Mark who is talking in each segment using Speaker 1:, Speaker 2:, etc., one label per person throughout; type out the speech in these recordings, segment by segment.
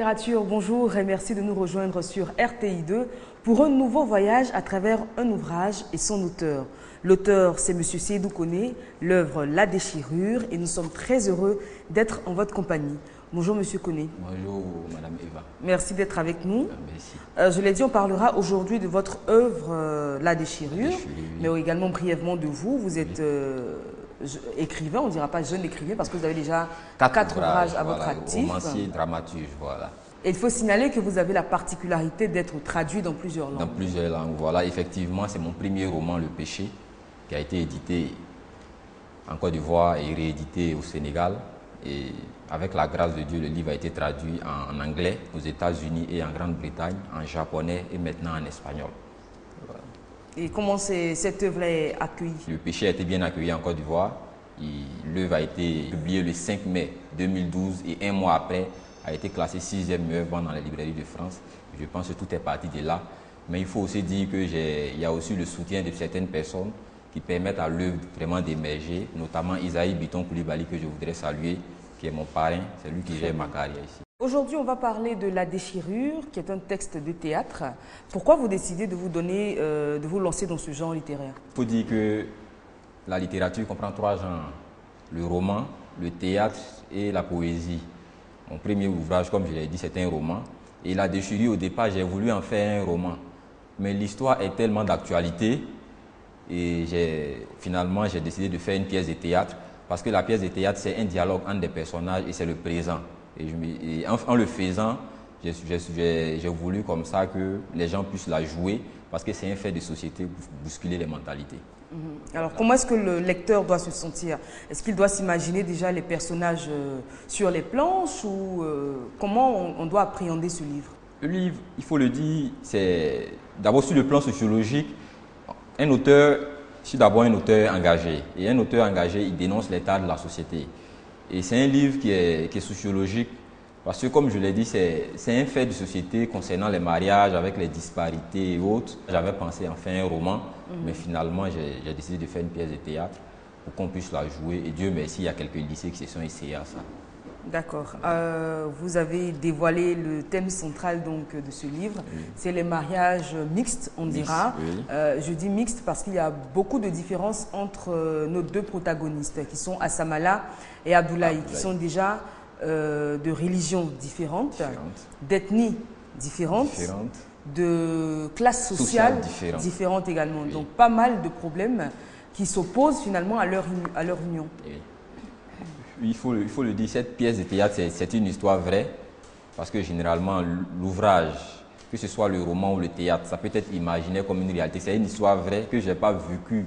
Speaker 1: littérature, bonjour et merci de nous rejoindre sur RTI2 pour un nouveau voyage à travers un ouvrage et son auteur. L'auteur, c'est M. Seydou Koné, l'œuvre La Déchirure, et nous sommes très heureux d'être en votre compagnie. Bonjour M. Koné.
Speaker 2: Bonjour Madame Eva.
Speaker 1: Merci d'être avec nous.
Speaker 2: Merci.
Speaker 1: Je l'ai dit, on parlera aujourd'hui de votre œuvre La Déchirure,
Speaker 2: Oui.
Speaker 1: mais également brièvement de vous. Vous êtes écrivain, on ne dira pas jeune écrivain parce que vous avez déjà quatre ouvrages à votre actif.
Speaker 2: Romancier, dramaturge, voilà.
Speaker 1: Et il faut signaler que vous avez la particularité d'être traduit dans plusieurs langues.
Speaker 2: Dans plusieurs langues, voilà. Effectivement, c'est mon premier roman, Le Péché, qui a été édité en Côte d'Ivoire et réédité au Sénégal. Et avec la grâce de Dieu, le livre a été traduit en anglais aux États-Unis et en Grande-Bretagne, en japonais et maintenant en espagnol. Voilà.
Speaker 1: Et comment cette œuvre est accueillie?
Speaker 2: Le Péché a été bien accueilli en Côte d'Ivoire. L'œuvre a été publiée le 5 mai 2012 et un mois après a été classée 6e meilleure vente dans les librairies de France. Je pense que tout est parti de là. Mais il faut aussi dire qu'il y a aussi le soutien de certaines personnes qui permettent à l'œuvre vraiment d'émerger, notamment Isaïe Biton Koulibaly, que je voudrais saluer, qui est mon parrain, c'est lui qui gère ma carrière ici.
Speaker 1: Aujourd'hui, on va parler de La Déchirure, qui est un texte de théâtre. Pourquoi vous décidez de vous lancer dans ce genre littéraire?
Speaker 2: Il faut dire que la littérature comprend 3 genres, le roman, le théâtre et la poésie. Mon premier ouvrage, comme je l'ai dit, c'est un roman. Et La Déchirure, au départ, j'ai voulu en faire un roman. Mais l'histoire est tellement d'actualité et finalement, j'ai décidé de faire une pièce de théâtre parce que la pièce de théâtre, c'est un dialogue entre des personnages et c'est le présent. Et en le faisant, j'ai voulu comme ça que les gens puissent la jouer parce que c'est un fait de société pour bousculer les mentalités.
Speaker 1: Alors, comment est-ce que le lecteur doit se sentir? Est-ce qu'il doit s'imaginer déjà les personnages sur les planches ou comment on doit appréhender ce livre?
Speaker 2: Le livre, il faut le dire, c'est d'abord sur le plan sociologique. Un auteur, c'est d'abord un auteur engagé. Et un auteur engagé, il dénonce l'état de la société. Et c'est un livre qui est sociologique parce que, comme je l'ai dit, c'est un fait de société concernant les mariages avec les disparités et autres. J'avais pensé en faire un roman, mais finalement, j'ai décidé de faire une pièce de théâtre pour qu'on puisse la jouer. Et Dieu merci, il y a quelques lycées qui se sont essayés à ça.
Speaker 1: D'accord. Vous avez dévoilé le thème central donc, de ce livre. Oui. C'est les mariages mixtes, on dira. Oui. Je dis mixtes parce qu'il y a beaucoup de différences entre nos deux protagonistes, qui sont Assamala et Abdoulaye, qui sont déjà de religions différentes, d'ethnies différentes, de classes sociales différentes également. Oui. Donc pas mal de problèmes qui s'opposent finalement à leur union.
Speaker 2: Oui. Il faut le dire, cette pièce de théâtre, c'est une histoire vraie, parce que généralement, l'ouvrage, que ce soit le roman ou le théâtre, ça peut être imaginé comme une réalité. C'est une histoire vraie que je n'ai pas vécue.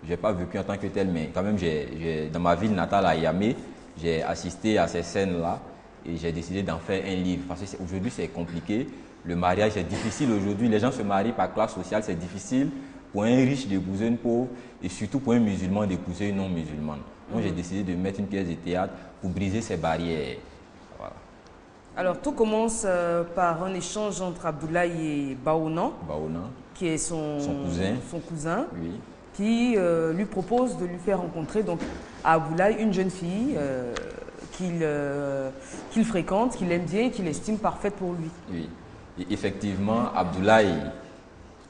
Speaker 2: Je n'ai pas vécu en tant que telle, mais quand même, dans ma ville natale à Yamé, j'ai assisté à ces scènes-là et j'ai décidé d'en faire un livre. Parce qu'aujourd'hui, c'est compliqué. Le mariage, c'est difficile aujourd'hui. Les gens se marient par classe sociale, c'est difficile pour un riche d'épouser une pauvre et surtout pour un musulman d'épouser une non-musulmane. Donc j'ai décidé de mettre une pièce de théâtre pour briser ces barrières. Voilà.
Speaker 1: Alors tout commence par un échange entre Abdoulaye et Baona, qui est son cousin
Speaker 2: oui.
Speaker 1: Qui lui propose de lui faire rencontrer donc, à Abdoulaye une jeune fille qu'il fréquente, qu'il aime bien et qu'il estime parfaite pour lui.
Speaker 2: Oui. Et effectivement, Abdoulaye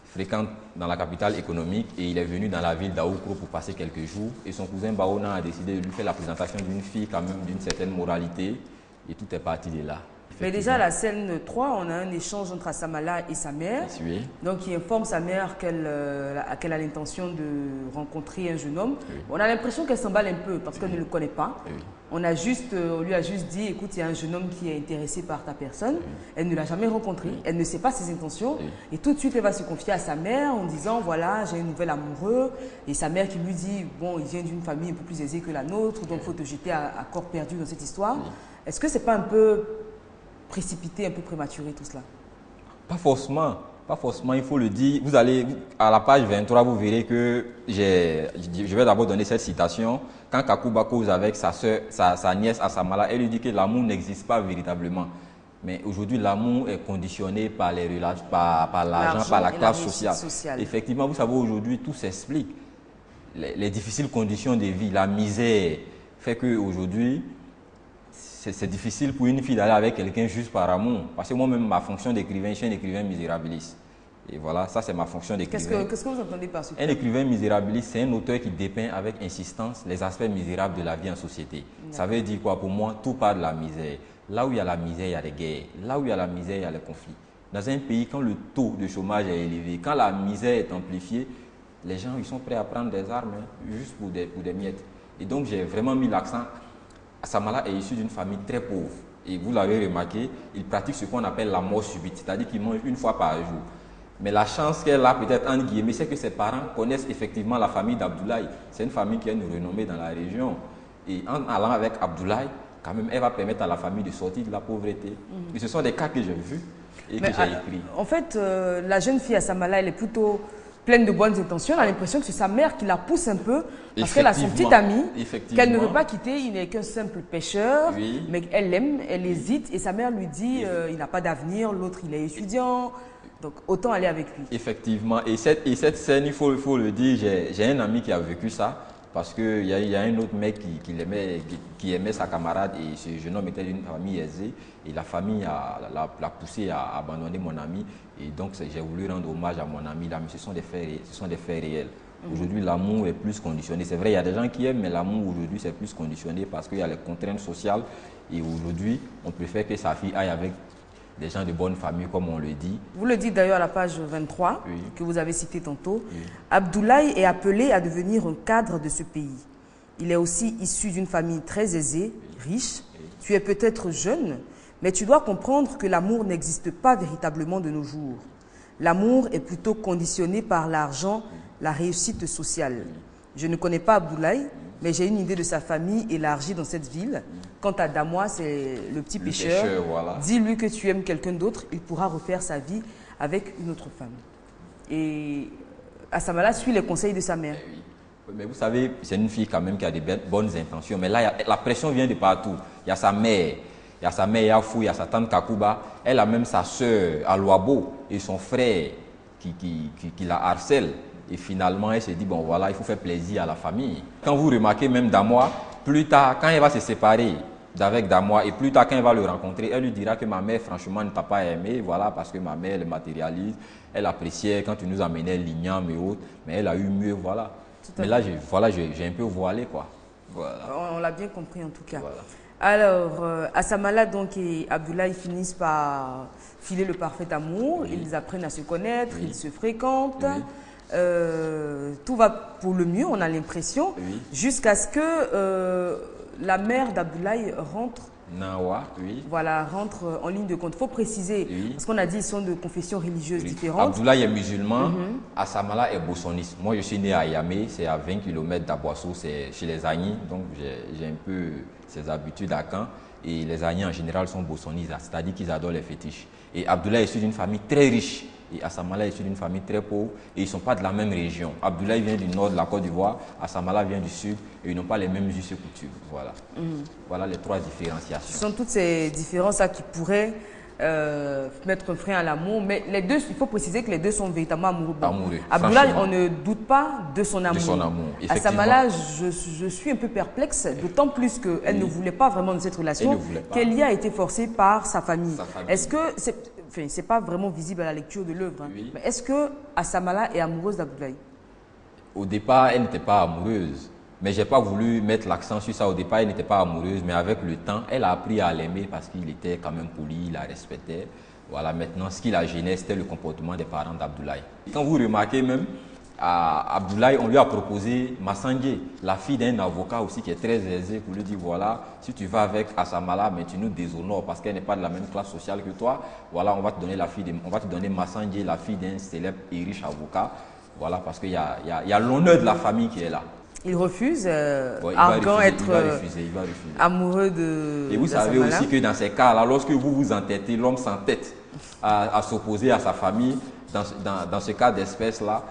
Speaker 2: fréquente dans la capitale économique et il est venu dans la ville d'Aoukro pour passer quelques jours et son cousin Baona a décidé de lui faire la présentation d'une fille quand même d'une certaine moralité et tout est parti de là.
Speaker 1: Mais déjà à la scène 3, on a un échange entre Assamala et sa mère,
Speaker 2: oui.
Speaker 1: Donc il informe sa mère qu'elle a l'intention de rencontrer un jeune homme.
Speaker 2: Oui.
Speaker 1: On a l'impression qu'elle s'emballe un peu parce qu'elle ne le connaît pas.
Speaker 2: Oui.
Speaker 1: On lui a juste dit, écoute, il y a un jeune homme qui est intéressé par ta personne. Oui. Elle ne l'a jamais rencontré, oui. Elle ne sait pas ses intentions. Oui. Et tout de suite, elle va se confier à sa mère en disant, voilà, j'ai un nouvel amoureux. Et sa mère qui lui dit, bon, il vient d'une famille un peu plus aisée que la nôtre, donc il faut te jeter à corps perdu dans cette histoire. Oui. Est-ce que c'est pas un peu précipité, un peu prématuré tout cela?
Speaker 2: Pas forcément. Pas forcément, il faut le dire. Vous allez à la page 23, vous verrez que je vais d'abord donner cette citation. Quand Kakouba cause avec sa nièce Assamala, elle lui dit que l'amour n'existe pas véritablement. Mais aujourd'hui, l'amour est conditionné par les relations, par l'argent, par la classe sociale. Effectivement, vous savez, aujourd'hui, tout s'explique. Les difficiles conditions de vie, la misère, fait qu'aujourd'hui, c'est difficile pour une fille d'aller avec quelqu'un juste par amour. Parce que moi-même, ma fonction d'écrivain, je suis un écrivain misérabiliste. Et voilà, ça c'est ma fonction d'écrivain.
Speaker 1: Qu'est-ce que vous entendez par ce terme?
Speaker 2: Un écrivain misérabiliste, c'est un auteur qui dépeint avec insistance les aspects misérables de la vie en société. Ça veut dire quoi pour moi? Tout part de la misère. Là où il y a la misère, il y a les guerres. Là où il y a la misère, il y a les conflits. Dans un pays, quand le taux de chômage est élevé, quand la misère est amplifiée, les gens ils sont prêts à prendre des armes juste pour des miettes. Et donc j'ai vraiment mis l'accent. Asamala est issu d'une famille très pauvre. Et vous l'avez remarqué, il pratique ce qu'on appelle la mort subite, c'est-à-dire qu'il mange une fois par jour. Mais la chance qu'elle a peut-être entre guillemets, c'est que ses parents connaissent effectivement la famille d'Abdoulaye. C'est une famille qui a une renommée dans la région. Et en allant avec Abdoulaye, quand même, elle va permettre à la famille de sortir de la pauvreté. Et ce sont des cas que j'ai vus et que j'ai écrits.
Speaker 1: En fait, la jeune fille Asamala, elle est plutôt pleine de bonnes intentions. On a l'impression que c'est sa mère qui la pousse un peu parce qu'elle a son petit ami qu'elle ne veut pas quitter. Il n'est qu'un simple pêcheur, mais elle l'aime, elle hésite et sa mère lui dit il n'a pas d'avenir, l'autre il est étudiant. Donc, autant aller avec lui.
Speaker 2: Effectivement. Et cette scène, il faut le dire, j'ai un ami qui a vécu ça. Parce qu'il y a un autre mec qui aimait sa camarade et ce jeune homme était d'une famille aisée. Et la famille l'a poussé à abandonner mon ami. Et donc, j'ai voulu rendre hommage à mon ami là. Mais ce sont des faits réels. Aujourd'hui, l'amour est plus conditionné. C'est vrai, il y a des gens qui aiment, mais l'amour aujourd'hui, c'est plus conditionné parce qu'il y a les contraintes sociales. Et aujourd'hui, on préfère que sa fille aille avec des gens de bonne famille, comme on le dit.
Speaker 1: Vous le dites d'ailleurs à la page 23, que vous avez cité tantôt. Abdoulaye est appelé à devenir un cadre de ce pays. Il est aussi issu d'une famille très aisée, riche. Tu es peut-être jeune, mais tu dois comprendre que l'amour n'existe pas véritablement de nos jours. L'amour est plutôt conditionné par l'argent, la réussite sociale. Je ne connais pas Abdoulaye, mais j'ai une idée de sa famille élargie dans cette ville. Quant à Damois, c'est le petit pêcheur.
Speaker 2: Voilà.
Speaker 1: Dis-lui que tu aimes quelqu'un d'autre, il pourra refaire sa vie avec une autre femme. Et Asamala suit les conseils de sa mère.
Speaker 2: Mais vous savez, c'est une fille quand même qui a des bonnes intentions. Mais là, la pression vient de partout. Il y a sa mère, il y a sa mère Yafou, il y a sa tante Kakouba. Elle a même sa soeur Alouabo et son frère qui la harcèle. Et finalement, elle se dit, bon voilà, il faut faire plaisir à la famille. Quand vous remarquez même Damois, plus tard, quand elle va se séparer d'avec Damois et plus tard, quand elle va le rencontrer, elle lui dira que ma mère, franchement, ne t'a pas aimé, voilà, parce que ma mère, elle matérialise, elle appréciait quand tu nous amenais l'igname et autres, mais elle a eu mieux, voilà. Mais là, j'ai un peu voilé, quoi. Voilà.
Speaker 1: On l'a bien compris en tout cas. Voilà. Alors, Asamala donc, et Abdoulaye finissent par filer le parfait amour, ils apprennent à se connaître, ils se fréquentent. Tout va pour le mieux, on a l'impression, jusqu'à ce que la mère d'Abdoulaye rentre. Voilà, rentre en ligne de compte. Il faut préciser, parce qu'on a dit qu'ils sont de confessions religieuses différentes.
Speaker 2: Abdoulaye est musulman, Asamala est bossoniste. Moi, je suis né à Yamé, c'est à 20 km d'Aboissou, c'est chez les Agnis, donc j'ai un peu ces habitudes à Caen. Et les Agnis en général sont bossonistes, c'est-à-dire qu'ils adorent les fétiches. Et Abdoulaye est issu d'une famille très riche. Et Asamala est issu d'une famille très pauvre et ils ne sont pas de la même région. Abdoulaye vient du nord de la Côte d'Ivoire, Asamala vient du sud et ils n'ont pas les mêmes us et coutumes. Voilà. Voilà les trois différenciations.
Speaker 1: Ce sont toutes ces différences-là qui pourraient mettre un frein à l'amour, mais les deux, il faut préciser que les deux sont véritablement amoureux. Abdoulaye, on ne doute pas de son amour. Asamala, je suis un peu perplexe, d'autant plus qu'elle ne voulait pas vraiment de cette relation, qu'elle y a été forcée par sa famille. Est-ce que c'est pas vraiment visible à la lecture de l'œuvre, mais est-ce que Asamala est amoureuse d'Abdoulaye?
Speaker 2: Au départ, elle n'était pas amoureuse. Mais je n'ai pas voulu mettre l'accent sur ça. Au départ, elle n'était pas amoureuse, mais avec le temps, elle a appris à l'aimer parce qu'il était quand même poli, il la respectait. Voilà, maintenant, ce qui la gênait, c'était le comportement des parents d'Abdoulaye. Quand vous remarquez même, à Abdoulaye, on lui a proposé Massangé, la fille d'un avocat aussi qui est très aisée, pour lui dire, voilà, si tu vas avec Asamala, mais tu nous déshonores parce qu'elle n'est pas de la même classe sociale que toi. Voilà, on va te donner Massangé, la fille d'un célèbre et riche avocat. Voilà, parce qu'il y a l'honneur de la famille qui est là.
Speaker 1: Il refuse, arrogant être amoureux de
Speaker 2: Et vous savez aussi que dans ces cas-là, lorsque vous vous entêtez, l'homme s'entête à s'opposer à sa famille. Dans ce cas d'espèce-là,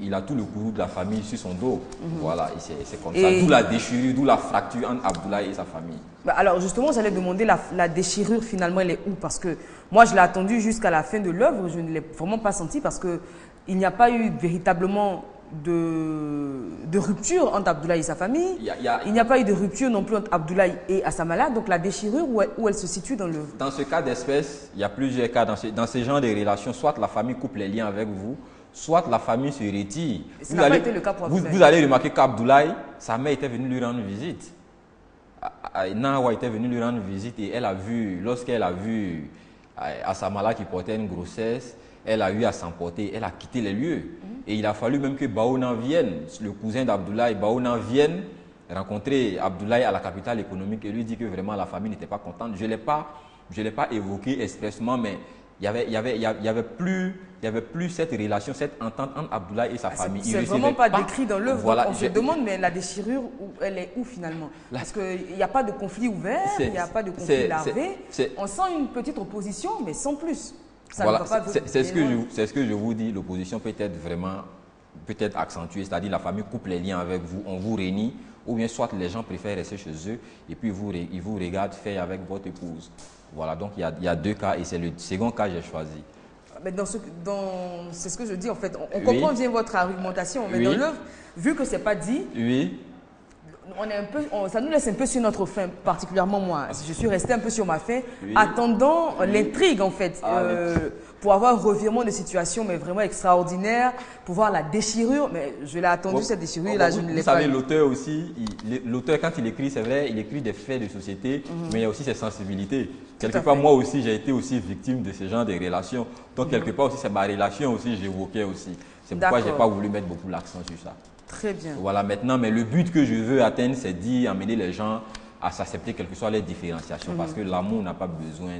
Speaker 2: il a tout le courroux de la famille sur son dos. Voilà, c'est comme ça. D'où la déchirure, d'où la fracture entre Abdoulaye et sa famille.
Speaker 1: Alors justement, j'allais demander la déchirure finalement, elle est où? Parce que moi, je l'ai attendue jusqu'à la fin de l'œuvre, je ne l'ai vraiment pas sentie parce que il n'y a pas eu véritablement de rupture entre Abdoulaye et sa famille. Il n'y a pas eu de rupture non plus entre Abdoulaye et Assamala. Donc la déchirure, où elle se situe dans le...
Speaker 2: Dans ce cas d'espèce, il y a plusieurs cas. Dans ce genre de relations, soit la famille coupe les liens avec vous, soit la famille se retire.
Speaker 1: Ça n'a pas été le cas pour Abdoulaye.
Speaker 2: Vous allez remarquer qu'Abdoulaye, sa mère était venue lui rendre visite. Nawa était venue lui rendre visite et elle a vu, lorsqu'elle a vu Assamala qui portait une grossesse, elle a eu à s'emporter, elle a quitté les lieux. Et il a fallu même que Baouna vienne, le cousin d'Abdoulaye, Baouna vienne rencontrer Abdoulaye à la capitale économique et lui dire que vraiment la famille n'était pas contente. Je ne l'ai pas évoqué expressement, mais il n'y avait plus cette relation, cette entente entre Abdoulaye et sa famille.
Speaker 1: C'est vraiment pas décrit dans l'œuvre.
Speaker 2: Voilà,
Speaker 1: on se demande, mais la déchirure, elle est où finalement? Parce qu'il n'y a pas de conflit ouvert, il n'y a pas de conflit larvé. On sent une petite opposition, mais sans plus.
Speaker 2: Voilà, c'est ce que je vous dis, l'opposition peut être vraiment accentuée, c'est-à-dire la famille coupe les liens avec vous, on vous réunit, ou bien soit les gens préfèrent rester chez eux et puis ils vous regardent faire avec votre épouse. Voilà, donc il y a deux cas et c'est le second cas que j'ai choisi.
Speaker 1: Mais c'est ce que je dis en fait, on comprend bien votre argumentation, mais dans l'œuvre, vu que ce n'est pas dit, ça nous laisse un peu sur notre faim, particulièrement moi. Je suis resté un peu sur ma faim, attendant l'intrigue en fait, pour avoir un revirement de situation, mais vraiment extraordinaire, pour voir la déchirure. Mais je l'ai attendu cette déchirure, là je ne l'ai pas.
Speaker 2: Vous savez, l'auteur aussi, l'auteur quand il écrit, c'est vrai, il écrit des faits de société, mais il y a aussi ses sensibilités. Quelque part, moi aussi, j'ai été aussi victime de ce genre de relations. Donc quelque part aussi, c'est ma relation aussi, j'évoquais aussi. C'est pourquoi je n'ai pas voulu mettre beaucoup l'accent sur ça.
Speaker 1: Très bien.
Speaker 2: Voilà, maintenant, mais le but que je veux atteindre, c'est d'amener les gens à s'accepter quelles que soient les différenciations. Parce que l'amour n'a pas besoin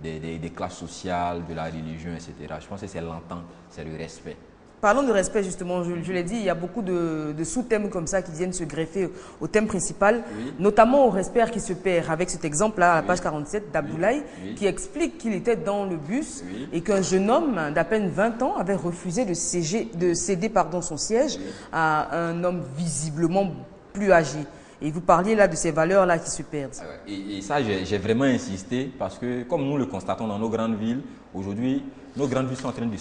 Speaker 2: des classes sociales, de la religion, etc. Je pense que c'est l'entente, c'est le respect.
Speaker 1: Parlons de respect justement, je l'ai dit, il y a beaucoup de sous-thèmes comme ça qui viennent se greffer au thème principal, notamment au respect qui se perd, avec cet exemple-là, à la page 47 d'Abdoulaye, qui explique qu'il était dans le bus et qu'un jeune homme d'à peine 20 ans avait refusé de céder son siège à un homme visiblement plus âgé. Et vous parliez là de ces valeurs-là qui se perdent.
Speaker 2: Et ça, j'ai vraiment insisté parce que, comme nous le constatons dans nos grandes villes, aujourd'hui, nos grandes villes sont en train de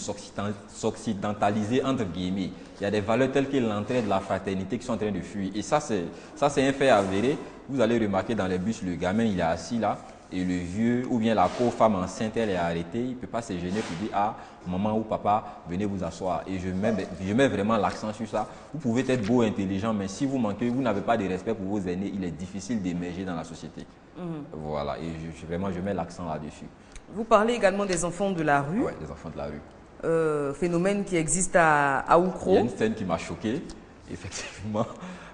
Speaker 2: s'occidentaliser, entre guillemets. Il y a des valeurs telles que l'entraide, la fraternité qui sont en train de fuir. Et ça, c'est un fait avéré. Vous allez remarquer dans les bus, le gamin, il est assis là. Et le vieux, ou bien la pauvre femme enceinte, elle est arrêtée. Il ne peut pas se gêner pour dire « Ah, maman ou papa, venez vous asseoir. » Et je mets vraiment l'accent sur ça. Vous pouvez être beau, intelligent, mais si vous n'avez pas de respect pour vos aînés, il est difficile d'émerger dans la société. Voilà, et je mets l'accent là-dessus.
Speaker 1: Vous parlez également des enfants de la rue.
Speaker 2: Oui, des enfants de la rue.
Speaker 1: Phénomène qui existe à Oukro.
Speaker 2: Il y a une scène qui m'a choqué, effectivement.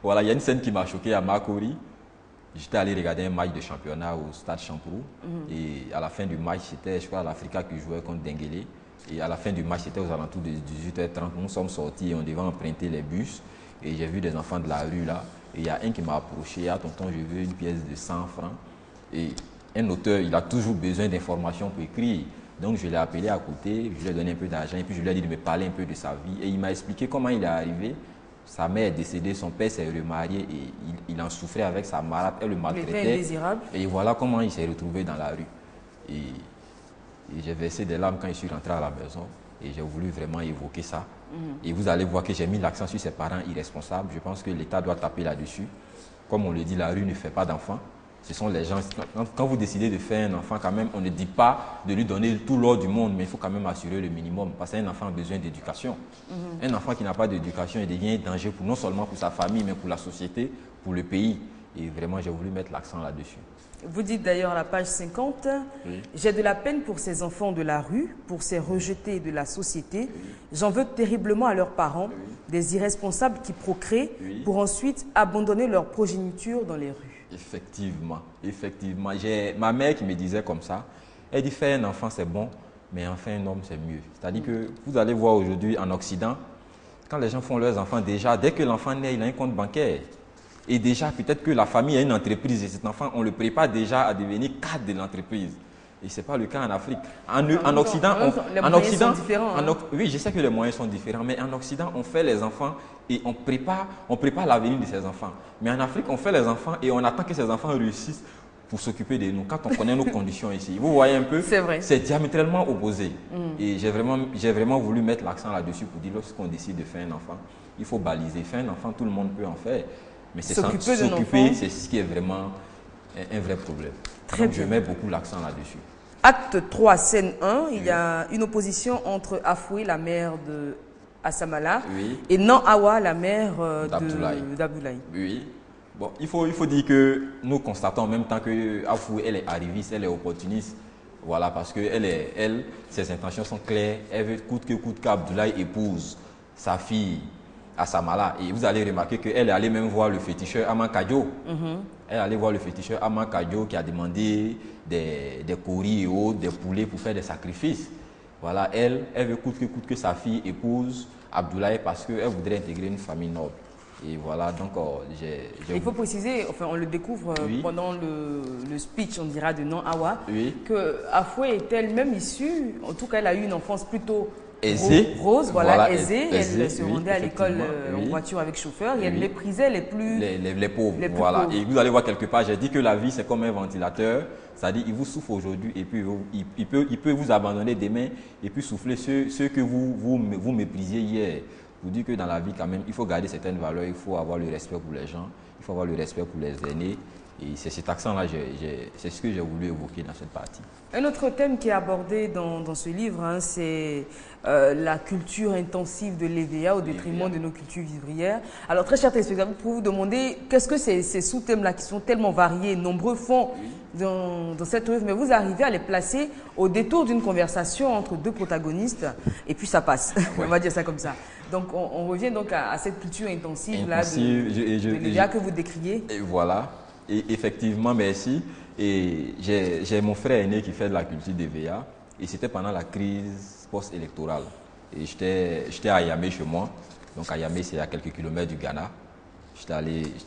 Speaker 2: Voilà, il y a une scène qui m'a choqué à Makori. J'étais allé regarder un match de championnat au stade Champourou. Et à la fin du match, c'était, je crois, l'Africa qui jouait contre Denguélé. Et à la fin du match, c'était aux alentours de 18h30. Nous sommes sortis et on devait emprunter les bus. Et j'ai vu des enfants de la rue là. Et il y a un qui m'a approché. Ah, tonton, je veux une pièce de 100 francs. Et un auteur, il a toujours besoin d'informations pour écrire. Donc je l'ai appelé à côté, je lui ai donné un peu d'argent et puis je lui ai dit de me parler un peu de sa vie. Et il m'a expliqué comment il est arrivé. Sa mère est décédée, son père s'est remarié et il en souffrait avec sa malade, elle le maltraitait. Et voilà comment il s'est retrouvé dans la rue. Et j'ai versé des larmes quand je suis rentré à la maison et j'ai voulu vraiment évoquer ça. Et vous allez voir que j'ai mis l'accent sur ses parents irresponsables. Je pense que l'État doit taper là-dessus. Comme on le dit, la rue ne fait pas d'enfants. Ce sont les gens, quand vous décidez de faire un enfant, quand même, on ne dit pas de lui donner tout l'or du monde, mais il faut quand même assurer le minimum, parce qu'un enfant a besoin d'éducation. Un enfant qui n'a pas d'éducation, il devient un danger non seulement pour sa famille, mais pour la société, pour le pays. Et vraiment, j'ai voulu mettre l'accent là-dessus.
Speaker 1: Vous dites d'ailleurs à la page 50, j'ai de la peine pour ces enfants de la rue, pour ces rejetés de la société. J'en veux terriblement à leurs parents, des irresponsables qui procréent pour ensuite abandonner leur progéniture dans les rues.
Speaker 2: Effectivement, effectivement. J'ai ma mère qui me disait comme ça, elle dit faire un enfant c'est bon, mais en faire un homme c'est mieux. C'est-à-dire que vous allez voir aujourd'hui en Occident, quand les gens font leurs enfants déjà, dès que l'enfant naît, il a un compte bancaire. Et déjà, peut-être que la famille a une entreprise et cet enfant, on le prépare déjà à devenir cadre de l'entreprise. Et ce n'est pas le cas en Afrique. En Occident,
Speaker 1: les moyens sont différents.
Speaker 2: Oui, je sais que les moyens sont différents, mais en Occident, on fait les enfants et on prépare l'avenir de ces enfants. Mais en Afrique, on fait les enfants et on attend que ces enfants réussissent pour s'occuper de nous. Quand on connaît nos conditions ici, vous voyez un peu, c'est diamétralement opposé. Et j'ai vraiment voulu mettre l'accent là-dessus pour dire, lorsqu'on décide de faire un enfant, il faut baliser. Faire un enfant, tout le monde peut en faire. Mais c'est s'occuper, c'est ce qui est vraiment un vrai problème. Donc je mets beaucoup l'accent là-dessus.
Speaker 1: Acte 3, scène 1, il y a une opposition entre Afoué, la mère de Assamala, et Nan-Awa, la mère d'Abdoulaye.
Speaker 2: Oui. Bon, il faut dire que nous constatons en même temps que Afoué, elle est arriviste, elle est opportuniste. Voilà, parce que ses intentions sont claires. Elle veut coûte que coûte qu'Abdoulaye épouse sa fille Assamala. Et vous allez remarquer qu'elle est allée même voir le féticheur Aman Kadjo. Elle est allée voir le féticheur Aman Kadjo qui a demandé des coris et autres, des poulets pour faire des sacrifices. Voilà, elle veut coûte que sa fille épouse Abdoulaye parce qu'elle voudrait intégrer une famille noble. Et voilà, donc
Speaker 1: il faut préciser, enfin on le découvre pendant le speech, on dira, de Nan-Awa, que Afoué est elle-même issue, en tout cas elle a eu une enfance plutôt rose, aisée. Elle se rendait à l'école en voiture avec chauffeur et elle méprisait les
Speaker 2: pauvres. Voilà. Et vous allez voir quelque part, j'ai dit que la vie c'est comme un ventilateur, c'est-à-dire il vous souffle aujourd'hui et puis il peut vous abandonner demain et puis souffler ceux que vous méprisiez hier. Vous dites que dans la vie quand même, il faut garder certaines valeurs, il faut avoir le respect pour les gens, il faut avoir le respect pour les aînés. Et c'est cet accent-là, c'est ce que j'ai voulu évoquer dans cette partie.
Speaker 1: Un autre thème qui est abordé dans ce livre, c'est la culture intensive de l'EVA au détriment de nos cultures vivrières. Alors, très chers téléspectateurs, pour vous demander, qu'est-ce que ces sous-thèmes-là qui sont tellement variés, nombreux font dans cette œuvre, mais vous arrivez à les placer au détour d'une conversation entre deux protagonistes, et puis ça passe, on va dire ça comme ça. Donc, on revient donc à cette culture intensive-là de l'EVA que vous décriez.
Speaker 2: Et voilà. Et effectivement, merci. Et j'ai mon frère aîné qui fait de la culture d'EVA. Et c'était pendant la crise post-électorale. Et j'étais à Yamé chez moi. Donc à Yamé, c'est à quelques kilomètres du Ghana. J'étais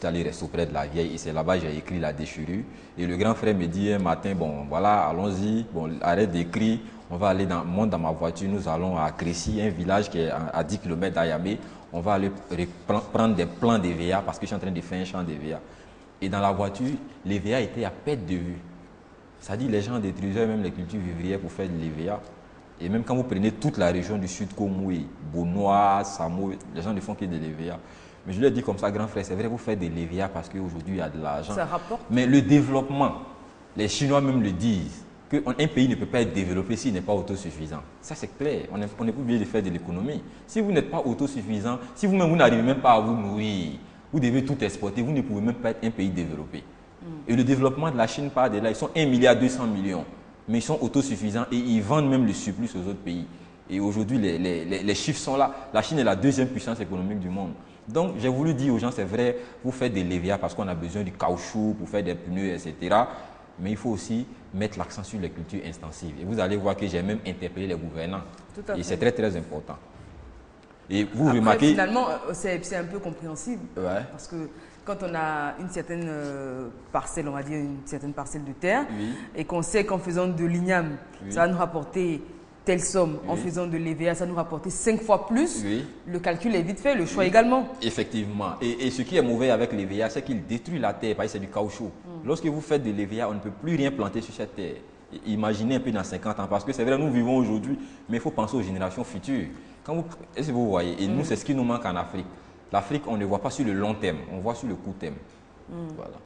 Speaker 2: allé rester auprès de la vieille. Et c'est là-bas que j'ai écrit La Déchirure. Et le grand frère me dit un matin, bon voilà, allons-y. Bon, arrête d'écrire. On va aller monte dans ma voiture. Nous allons à Crécy, un village qui est à 10 km d'Ayamé. On va aller prendre des plans d'EVA parce que je suis en train de faire un champ d'EVA. Et dans la voiture, l'EVA était à perte de vue. C'est-à-dire les gens détruisaient même les cultures vivrières pour faire de l'EVA. Et même quand vous prenez toute la région du sud, Komoué, Bonois, Samo, les gens ne font que de l'EVA. Mais je lui ai dit comme ça, grand frère, c'est vrai, vous faites de l'EVA parce qu'aujourd'hui, il y a de l'argent.
Speaker 1: Ça rapporte.
Speaker 2: Mais le développement, les Chinois même le disent, qu'un pays ne peut pas être développé s'il n'est pas autosuffisant. Ça, c'est clair. On n'est pas obligé de faire de l'économie. Si vous n'êtes pas autosuffisant, si vous-même, vous n'arrivez même pas à vous nourrir, vous devez tout exporter, vous ne pouvez même pas être un pays développé. Et le développement de la Chine part de là, ils sont 1,2 milliard, mais ils sont autosuffisants et ils vendent même le surplus aux autres pays. Et aujourd'hui, les chiffres sont là. La Chine est la deuxième puissance économique du monde. Donc, j'ai voulu dire aux gens, c'est vrai, vous faites des l'EVA parce qu'on a besoin du caoutchouc pour faire des pneus, etc. Mais il faut aussi mettre l'accent sur les cultures intensives. Et vous allez voir que j'ai même interpellé les gouvernants. Et c'est très, très important. Et vous remarquez...
Speaker 1: Finalement, c'est un peu compréhensible. Parce que quand on a une certaine parcelle, on va dire une certaine parcelle de terre, et qu'on sait qu'en faisant de l'igname, ça va nous rapporter telle somme, en faisant de l'EVA, ça va nous rapporter 5 fois plus, le calcul est vite fait, le choix également.
Speaker 2: Effectivement. Et ce qui est mauvais avec l'EVA, c'est qu'il détruit la terre, parce que c'est du caoutchouc. Lorsque vous faites de l'EVA, on ne peut plus rien planter sur cette terre. Imaginez un peu dans 50 ans, parce que c'est vrai, nous vivons aujourd'hui, mais il faut penser aux générations futures. Est-ce que vous voyez? Et nous, c'est ce qui nous manque en Afrique. L'Afrique, on ne voit pas sur le long terme, on voit sur le court terme. Voilà.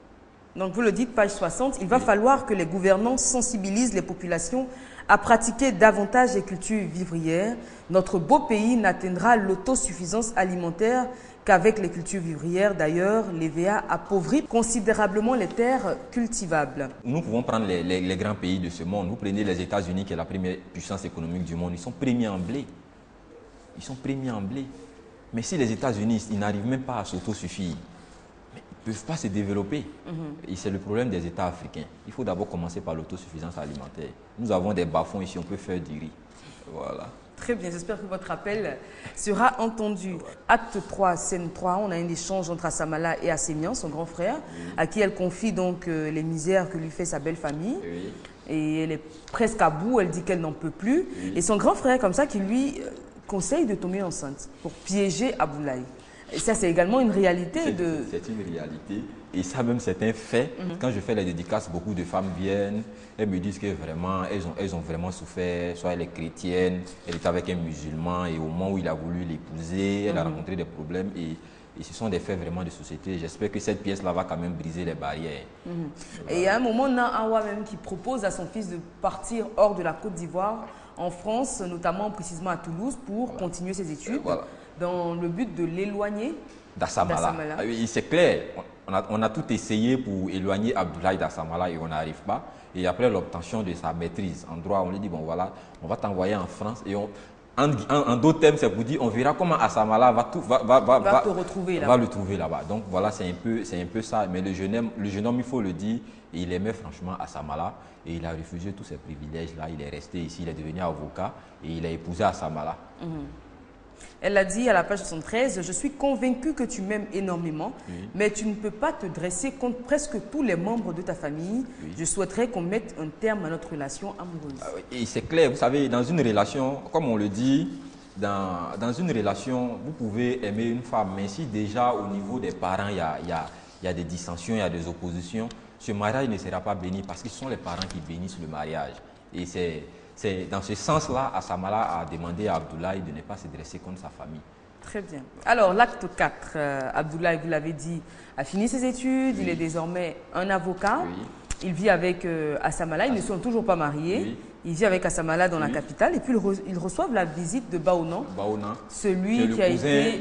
Speaker 1: Donc, vous le dites, page 60, il va falloir que les gouvernants sensibilisent les populations à pratiquer davantage les cultures vivrières. Notre beau pays n'atteindra l'autosuffisance alimentaire qu'avec les cultures vivrières. D'ailleurs, l'EVA appauvrit considérablement les terres cultivables.
Speaker 2: Nous pouvons prendre les grands pays de ce monde. Vous prenez les États-Unis, qui est la première puissance économique du monde. Ils sont premiers en blé. Ils sont premiers en blé. Mais si les États-Unis, ils n'arrivent même pas à s'autosuffire, ils ne peuvent pas se développer. Et c'est le problème des États africains. Il faut d'abord commencer par l'autosuffisance alimentaire. Nous avons des bas-fonds ici, on peut faire du riz. Voilà.
Speaker 1: Très bien, j'espère que votre appel sera entendu. Acte 3, scène 3, on a un échange entre Assamala et Assémian, son grand frère, à qui elle confie donc les misères que lui fait sa belle famille. Et elle est presque à bout, elle dit qu'elle n'en peut plus. Et son grand frère, comme ça, qui lui conseille de tomber enceinte pour piéger Abdoulaye. Et ça, c'est également une réalité.
Speaker 2: C'est une réalité. Et ça même, c'est un fait. Quand je fais les dédicaces, beaucoup de femmes viennent. Elles me disent que vraiment, elles ont vraiment souffert. Soit elle est chrétienne, elle est avec un musulman. Et au moment où il a voulu l'épouser, elle a rencontré des problèmes. Et ce sont des faits vraiment de société. J'espère que cette pièce-là va quand même briser les barrières.
Speaker 1: Et il y a un moment, Awa même qui propose à son fils de partir hors de la Côte d'Ivoire, en France, notamment précisément à Toulouse, pour continuer ses études, dans le but de l'éloigner
Speaker 2: d'Assamala. Ah oui, c'est clair. On a tout essayé pour éloigner Abdoulaye d'Assamala et on n'arrive pas. Et après l'obtention de sa maîtrise en droit, on lui dit, bon voilà, on va t'envoyer en France. Et en d'autres termes, c'est pour dire, on verra comment Assamala va le trouver là-bas. Donc voilà, c'est un peu ça. Mais le jeune homme, il faut le dire, il aimait franchement Assamala. Et il a refusé tous ses privilèges-là. Il est resté ici, il est devenu avocat et il a épousé Assamala.
Speaker 1: Elle a dit à la page 73, « Je suis convaincue que tu m'aimes énormément, mais tu ne peux pas te dresser contre presque tous les membres de ta famille. Je souhaiterais qu'on mette un terme à notre relation amoureuse. »
Speaker 2: Et c'est clair, vous savez, dans une relation, comme on le dit, dans une relation, vous pouvez aimer une femme, mais si déjà au niveau des parents, il y a des dissensions, il y a des oppositions, ce mariage ne sera pas béni parce que ce sont les parents qui bénissent le mariage. Et c'est dans ce sens-là, Assamala a demandé à Abdoulaye de ne pas se dresser contre sa famille.
Speaker 1: Très bien. Alors, l'acte 4, Abdoulaye, vous l'avez dit, a fini ses études, il est désormais un avocat. Il vit avec Assamala, ils ne sont toujours pas mariés. Il vit avec Assamala dans la capitale et puis ils reçoivent la visite de Baounan, celui qui a été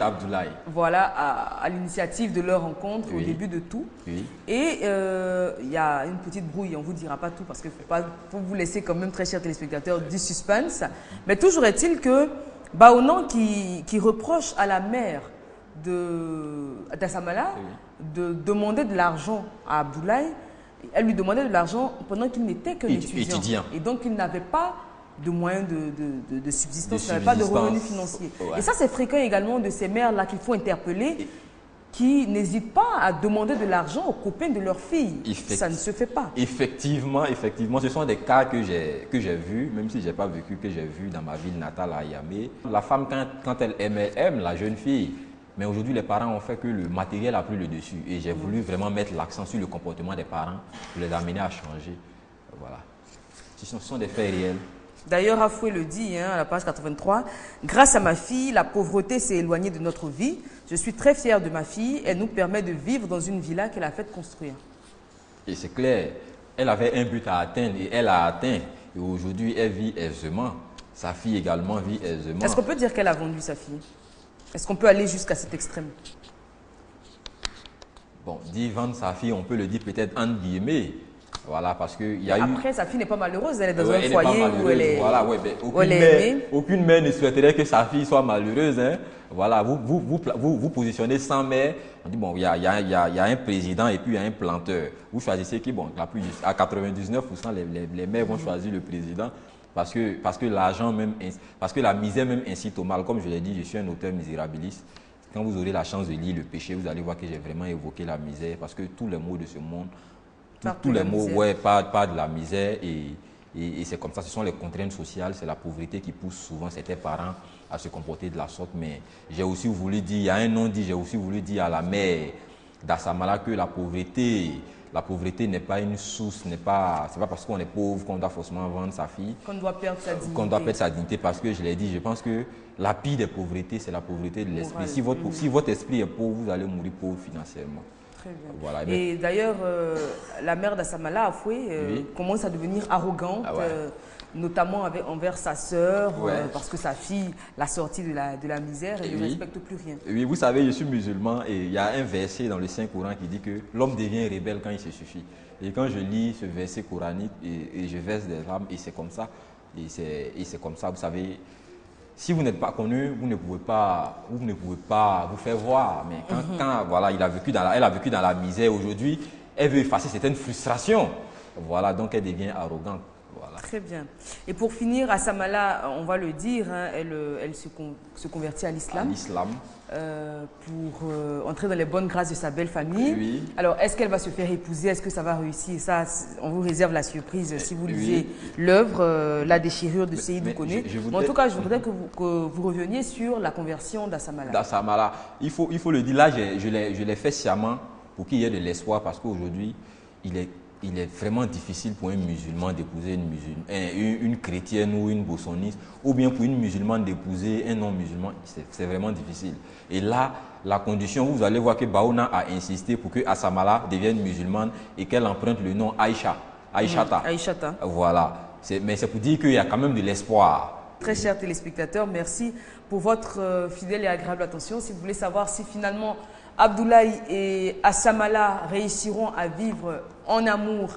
Speaker 1: voilà, à l'initiative de leur rencontre au début de tout. Et il y a une petite brouille, on ne vous dira pas tout parce qu'il faut vous laisser quand même, très chers téléspectateurs, du suspense. Mais toujours est-il que Baounan qui reproche à la mère d'Assamala de demander de l'argent à Abdoulaye. Elle lui demandait de l'argent pendant qu'il n'était qu'un étudiant. Et donc, il n'avait pas de moyens de subsistance, il n'avait pas de revenus financiers. Et ça, c'est fréquent également de ces mères-là qu'il faut interpeller, qui n'hésitent pas à demander de l'argent aux copains de leur fille. Ça ne se fait pas.
Speaker 2: Effectivement, ce sont des cas que j'ai vus, même si je n'ai pas vécu, que j'ai vus dans ma ville natale à Yamé. La femme, quand elle aime la jeune fille. Mais aujourd'hui, les parents ont fait que le matériel a pris le dessus. Et j'ai voulu vraiment mettre l'accent sur le comportement des parents pour les amener à changer. Voilà. Ce sont des faits réels.
Speaker 1: D'ailleurs, Afoué le dit, à la page 83, « Grâce à ma fille, la pauvreté s'est éloignée de notre vie. Je suis très fière de ma fille. Elle nous permet de vivre dans une villa qu'elle a fait construire. »
Speaker 2: Et c'est clair. Elle avait un but à atteindre et elle a atteint. Et aujourd'hui, elle vit aisément. Sa fille également vit aisément.
Speaker 1: Est-ce qu'on peut dire qu'elle a vendu sa fille ? Est-ce qu'on peut aller jusqu'à cet extrême?
Speaker 2: Bon, dire vendre sa fille, on peut le dire peut-être entre guillemets. Voilà, parce qu'il y a
Speaker 1: Après, sa fille n'est pas malheureuse, elle est dans un foyer où elle est,
Speaker 2: voilà, aucune mère ne souhaiterait que sa fille soit malheureuse. Hein. Voilà, vous positionnez sans mère. On dit, bon, il y a un président et puis il y a un planteur. Vous choisissez qui? Bon, à 99%, les mères vont choisir le président. Parce que l'argent même, parce que la misère même incite au mal. Comme je l'ai dit, je suis un auteur misérabiliste. Quand vous aurez la chance de lire Le Péché, vous allez voir que j'ai vraiment évoqué la misère. Parce que tous les mots de ce monde, tous les mots parlent de la misère. Et c'est comme ça, ce sont les contraintes sociales, c'est la pauvreté qui pousse souvent certains parents à se comporter de la sorte. Mais j'ai aussi voulu dire, il y a un non-dit, j'ai aussi voulu dire à la mère d'Assamala que la pauvreté n'est pas une source, c'est pas parce qu'on est pauvre qu'on doit forcément vendre sa fille.
Speaker 1: Qu'on doit perdre sa dignité.
Speaker 2: Qu'on doit perdre sa dignité parce que je l'ai dit, je pense que la pire des pauvretés, c'est la pauvreté de l'esprit. Si votre esprit est pauvre, vous allez mourir pauvre financièrement.
Speaker 1: Très bien.
Speaker 2: Voilà.
Speaker 1: Et d'ailleurs, la mère d'Assamala, Afoué, commence à devenir arrogante. Notamment envers sa sœur, parce que sa fille l'a sortie de la misère et ne respecte plus rien.
Speaker 2: Oui, vous savez, je suis musulman et il y a un verset dans le Saint-Coran qui dit que l'homme devient rebelle quand il se suffit. Et quand je lis ce verset coranique et je verse des larmes, et c'est comme ça, et c'est comme ça, vous savez, si vous n'êtes pas connu, vous ne pouvez pas vous faire voir. Mais quand voilà, elle a vécu dans la misère aujourd'hui, elle veut effacer certaines frustrations. Voilà, donc elle devient arrogante. Voilà.
Speaker 1: Très bien. Et pour finir, Assamala, on va le dire, hein, elle se convertit à l'islam.
Speaker 2: À l'islam.
Speaker 1: Pour entrer dans les bonnes grâces de sa belle famille.
Speaker 2: Oui.
Speaker 1: Alors, est-ce qu'elle va se faire épouser? Est-ce que ça va réussir? Ça, on vous réserve la surprise si vous lisez l'œuvre, La déchirure de Seydou Koné. En tout cas, je voudrais que vous reveniez sur la conversion d'Assamala.
Speaker 2: D'Assamala. Il faut le dire, là, je l'ai fait sciemment pour qu'il y ait de l'espoir parce qu'aujourd'hui, il est vraiment difficile pour un musulman d'épouser une chrétienne ou une bossoniste, ou bien pour une musulmane d'épouser un non-musulman. C'est vraiment difficile. Et là, la condition, vous allez voir que Baouna a insisté pour que Assamala devienne musulmane et qu'elle emprunte le nom Aïcha. Aïchata.
Speaker 1: Aïchata.
Speaker 2: Voilà. Mais c'est pour dire qu'il y a quand même de l'espoir.
Speaker 1: Très chers téléspectateurs, merci pour votre fidèle et agréable attention. Si vous voulez savoir si finalement Abdoulaye et Assamala réussiront à vivre en amour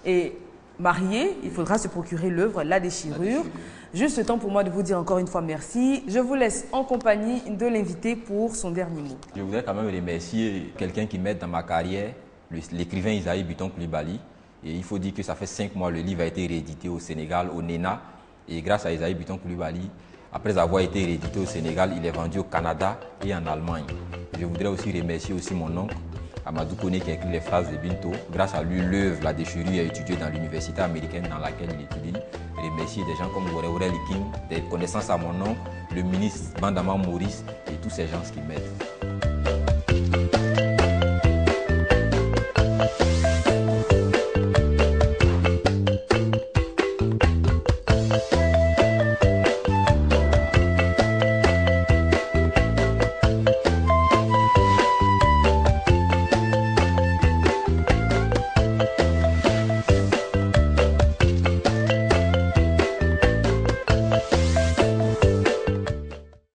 Speaker 1: et mariés, il faudra se procurer l'œuvre La déchirure. Juste le temps pour moi de vous dire encore une fois merci. Je vous laisse en compagnie de l'invité pour son dernier mot.
Speaker 2: Je voudrais quand même remercier quelqu'un qui m'aide dans ma carrière, l'écrivain Isaïe Buton Coulibaly. Et il faut dire que ça fait 5 mois, le livre a été réédité au Sénégal, au NENA. Et grâce à Isaïe Buton Coulibaly, après avoir été réédité au Sénégal, il est vendu au Canada et en Allemagne. Je voudrais aussi remercier aussi mon oncle, Amadou Koné, qui a écrit les phrases de Binto. Grâce à lui, l'œuvre La déchirure est étudiée dans l'université américaine dans laquelle il étudie. Remercier des gens comme Aurel King, des connaissances à mon oncle, le ministre Bandama Maurice et tous ces gens qui m'aident.